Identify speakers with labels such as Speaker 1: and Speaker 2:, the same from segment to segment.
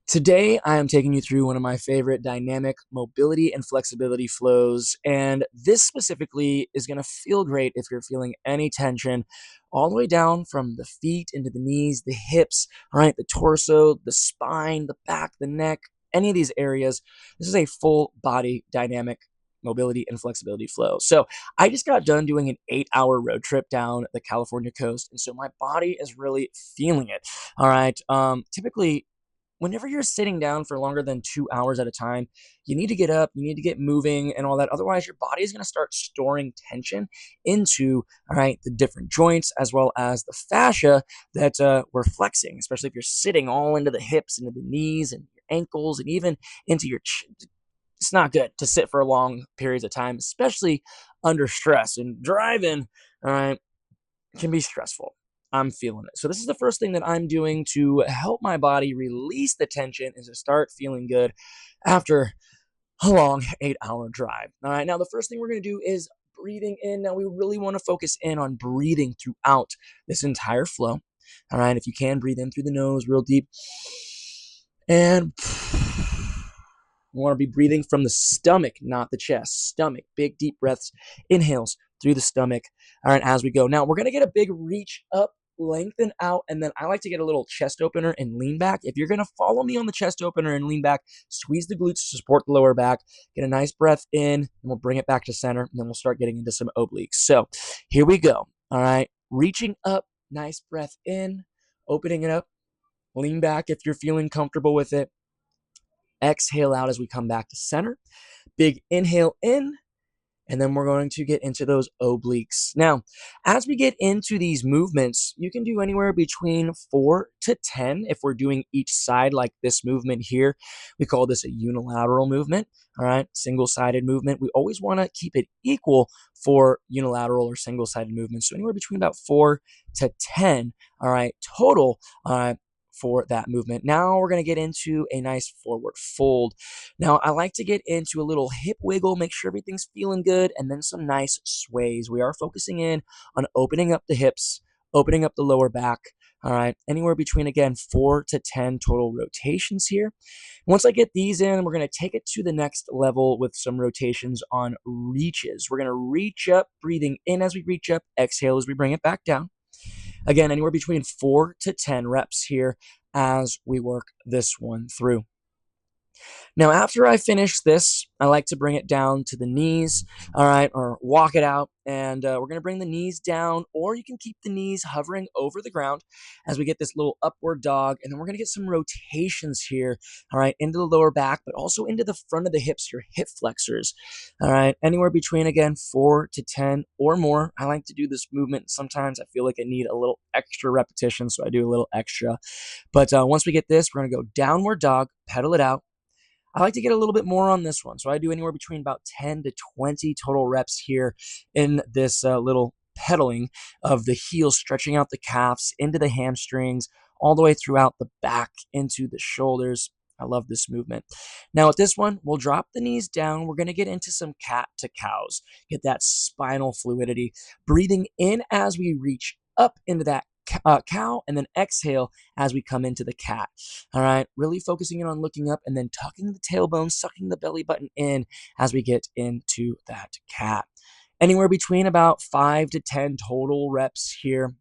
Speaker 1: Today, I am taking you through one of my favorite dynamic mobility and flexibility flows. And this specifically is going to feel great if you're feeling any tension all the way down from the feet into the knees, the hips, all right, the torso, the spine, the back, the neck, any of these areas. This is a full body dynamic mobility and flexibility flow. So I just got done doing an 8-hour road trip down the California coast. And so my body is really feeling it. All right. Typically, whenever you're sitting down for longer than 2 hours at a time, you need to get up, you need to get moving and all that. Otherwise, your body is going to start storing tension into, all right, the different joints as well as the fascia that we're flexing, especially if you're sitting all into the hips, into the knees and your ankles and even into your it's not good to sit for long periods of time, especially under stress. And driving, all right, can be stressful. I'm feeling it. So this is the first thing that I'm doing to help my body release the tension and to start feeling good after a long 8-hour drive. All right. Now, the first thing we're going to do is breathing in. Now, we really want to focus in on breathing throughout this entire flow. All right. If you can, breathe in through the nose real deep. And we want to be breathing from the stomach, not the chest. Stomach, big, deep breaths, inhales through the stomach. All right, as we go. Now, we're going to get a big reach up, lengthen out, and then I like to get a little chest opener and lean back. If you're going to follow me on the chest opener and lean back, squeeze the glutes to support the lower back, get a nice breath in, and we'll bring it back to center, and then we'll start getting into some obliques. So here we go. All right, reaching up, nice breath in, opening it up, lean back if you're feeling comfortable with it. Exhale out as we come back to center. Big inhale in, and then we're going to get into those obliques. Now, as we get into these movements, you can do anywhere between 4 to 10 if we're doing each side like this movement here. We call this a unilateral movement, all right? Single-sided movement. We always want to keep it equal for unilateral or single-sided movements. So anywhere between about 4 to 10, all right, total, for that movement. Now we're going to get into a nice forward fold. Now I like to get into a little hip wiggle, make sure everything's feeling good, and then some nice sways. We are focusing in on opening up the hips, opening up the lower back. All right, anywhere between, again, 4 to 10 total rotations here. Once I get these in, we're going to take it to the next level with some rotations on reaches. We're going to reach up, breathing in as we reach up, exhale as we bring it back down. Again, anywhere between 4 to 10 reps here as we work this one through. Now, after I finish this, I like to bring it down to the knees, all right, or walk it out. And we're going to bring the knees down, or you can keep the knees hovering over the ground as we get this little upward dog. And then we're going to get some rotations here, all right, into the lower back, but also into the front of the hips, your hip flexors, all right, anywhere between, again, 4 to 10 or more. I like to do this movement. Sometimes I feel like I need a little extra repetition, so I do a little extra. But once we get this, we're going to go downward dog, pedal it out. I like to get a little bit more on this one. So I do anywhere between about 10 to 20 total reps here in this little pedaling of the heels, stretching out the calves into the hamstrings, all the way throughout the back into the shoulders. I love this movement. Now with this one, we'll drop the knees down. We're going to get into some cat to cows, get that spinal fluidity, breathing in as we reach up into that cow, and then exhale as we come into the cat. All right, really focusing in on looking up and then tucking the tailbone, sucking the belly button in as we get into that cat. Anywhere between about 5 to 10 total reps here,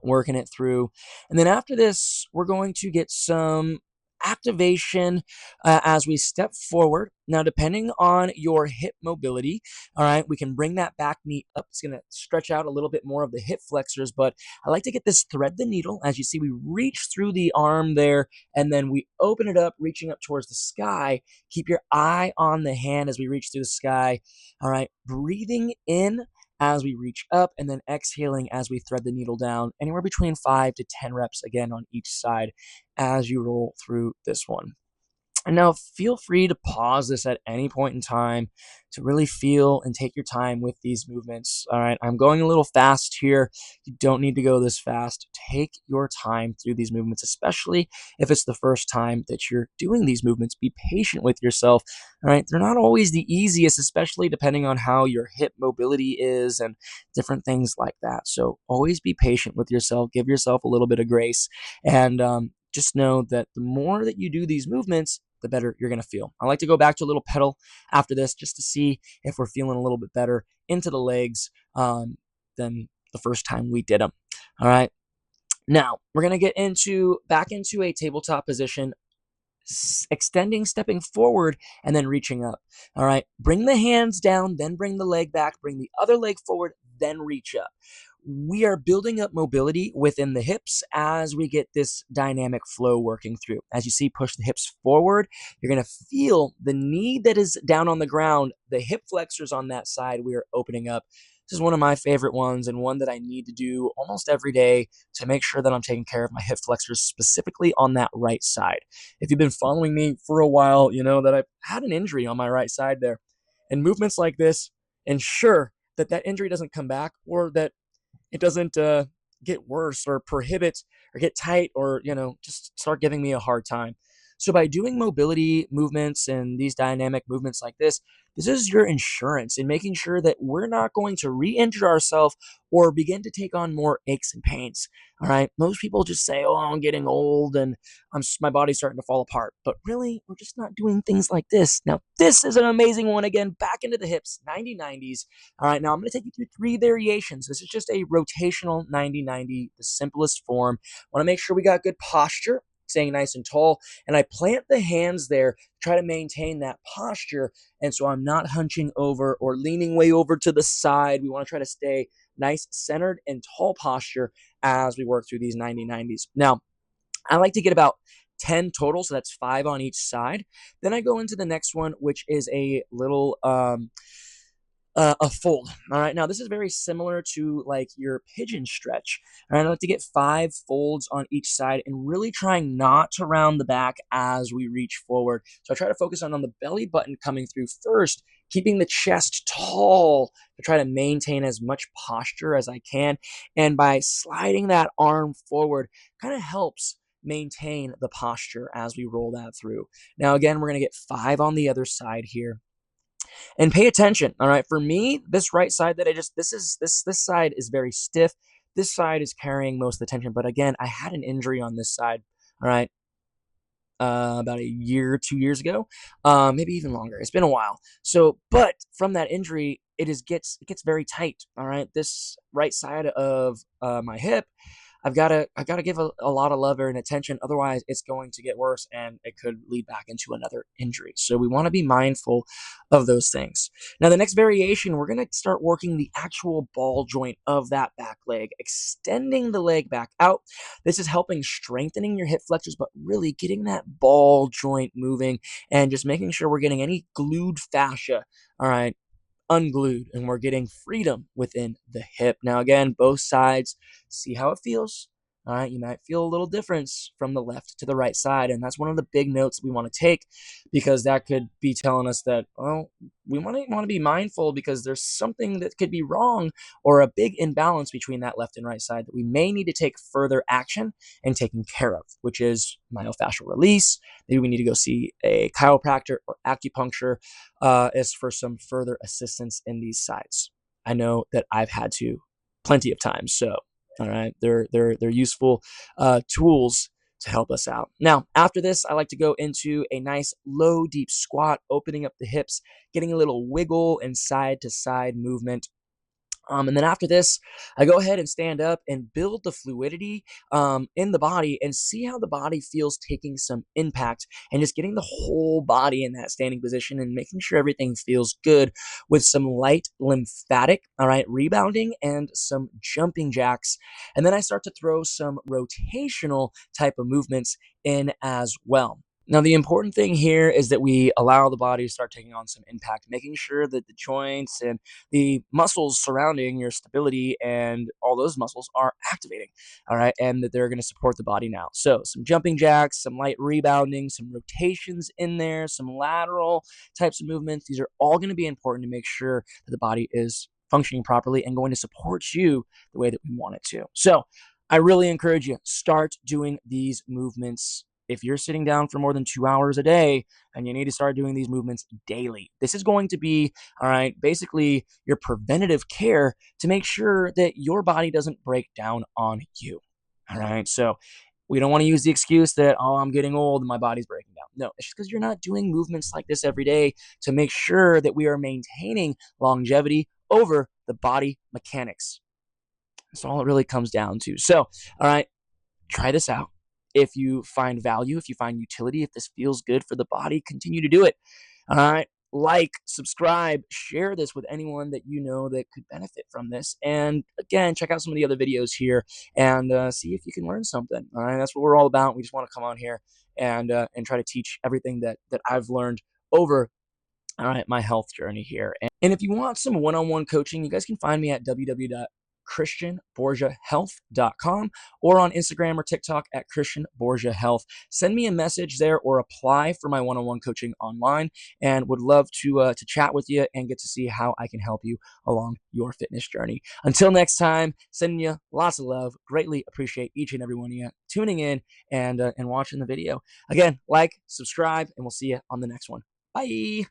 Speaker 1: working it through. And then after this, we're going to get some activation as we step forward. Now, depending on your hip mobility, all right, we can bring that back knee up. It's going to stretch out a little bit more of the hip flexors, but I like to get this thread the needle. As you see, we reach through the arm there, and then we open it up, reaching up towards the sky. Keep your eye on the hand as we reach through the sky. All right, breathing in as we reach up, and then exhaling as we thread the needle down, anywhere between 5 to 10 reps again on each side as you roll through this one. And now feel free to pause this at any point in time to really feel and take your time with these movements. All right, I'm going a little fast here. You don't need to go this fast. Take your time through these movements, especially if it's the first time that you're doing these movements. Be patient with yourself. All right, they're not always the easiest, especially depending on how your hip mobility is and different things like that. So always be patient with yourself. Give yourself a little bit of grace, and just know that the more that you do these movements, the better you're going to feel. I like to go back to a little pedal after this just to see if we're feeling a little bit better into the legs than the first time we did them. All right. Now we're going to get back into a tabletop position, extending, stepping forward, and then reaching up. All right. Bring the hands down, then bring the leg back, bring the other leg forward, then reach up. We are building up mobility within the hips as we get this dynamic flow working through. As you see, push the hips forward. You're going to feel the knee that is down on the ground, the hip flexors on that side, we are opening up. This is one of my favorite ones and one that I need to do almost every day to make sure that I'm taking care of my hip flexors, specifically on that right side. If you've been following me for a while, you know that I've had an injury on my right side there. And movements like this ensure that that injury doesn't come back, or that it doesn't get worse or prohibit or get tight, or just start giving me a hard time. So by doing mobility movements and these dynamic movements like this is your insurance in making sure that we're not going to re-injure ourselves or begin to take on more aches and pains. All right. Most people just say, oh, I'm getting old and my body's starting to fall apart. But really, we're just not doing things like this. Now, this is an amazing one. Again, back into the hips, 90-90s. All right. Now, I'm going to take you through 3 variations. This is just a rotational 90-90, the simplest form. Want to make sure we got good posture, staying nice and tall. And I plant the hands there, try to maintain that posture. And so I'm not hunching over or leaning way over to the side. We want to try to stay nice, centered, and tall posture as we work through these 90-90s. Now, I like to get about 10 total, so that's 5 on each side. Then I go into the next one, which is a little a fold. All right. Now, this is very similar to like your pigeon stretch. All right. I like to get 5 folds on each side and really trying not to round the back as we reach forward. So I try to focus on the belly button coming through first, keeping the chest tall to try to maintain as much posture as I can. And by sliding that arm forward, kind of helps maintain the posture as we roll that through. Now, again, we're going to get 5 on the other side here. And pay attention. All right. For me, this right side that this side is very stiff. This side is carrying most of the tension. But again, I had an injury on this side. All right. About a year, 2 years ago, maybe even longer. It's been a while. So, but from that injury, it gets very tight. All right. This right side of my hip, I've got to give a lot of love and attention. Otherwise, it's going to get worse and it could lead back into another injury. So we want to be mindful of those things. Now, the next variation, we're going to start working the actual ball joint of that back leg, extending the leg back out. This is helping strengthening your hip flexors, but really getting that ball joint moving and just making sure we're getting any glued fascia. All right, unglued, and we're getting freedom within the hip. Now, again, both sides, see how it feels. All right, you might feel a little difference from the left to the right side, and that's one of the big notes we want to take, because that could be telling us that, well, we want to be mindful because there's something that could be wrong or a big imbalance between that left and right side that we may need to take further action and taking care of, which is myofascial release. Maybe we need to go see a chiropractor or acupuncture as for some further assistance in these sides. I know that I've had to plenty of times. So, all right, they're useful tools to help us out. Now, after this, I like to go into a nice low, deep squat, opening up the hips, getting a little wiggle and side to side movement. And then after this, I go ahead and stand up and build the fluidity in the body and see how the body feels taking some impact, and just getting the whole body in that standing position and making sure everything feels good with some light lymphatic, all right, rebounding and some jumping jacks. And then I start to throw some rotational type of movements in as well. Now, the important thing here is that we allow the body to start taking on some impact, making sure that the joints and the muscles surrounding your stability and all those muscles are activating, all right, and that they're going to support the body now. So some jumping jacks, some light rebounding, some rotations in there, some lateral types of movements. These are all going to be important to make sure that the body is functioning properly and going to support you the way that we want it to. So I really encourage you, start doing these movements. If you're sitting down for more than 2 hours a day, and you need to start doing these movements daily, this is going to be, all right, basically your preventative care to make sure that your body doesn't break down on you. All right. So We don't want to use the excuse that, oh, I'm getting old and my body's breaking down. No, it's just because you're not doing movements like this every day to make sure that we are maintaining longevity over the body mechanics. That's all it really comes down to. So, all right, try this out. If you find value, if you find utility, if this feels good for the body, continue to do it. All right. Like, subscribe, share this with anyone that you know that could benefit from this. And again, check out some of the other videos here and see if you can learn something. All right. That's what we're all about. We just want to come on here and try to teach everything that I've learned over all right, my health journey here. And if you want some one-on-one coaching, you guys can find me at www.christianborjahealth.com or on Instagram or TikTok at Christian Borja Health. Send me a message there or apply for my one-on-one coaching online, and would love to chat with you and get to see how I can help you along your fitness journey. Until next time, sending you lots of love. Greatly appreciate each and every one of you tuning in and watching the video. Again, like, subscribe, and we'll see you on the next one. Bye.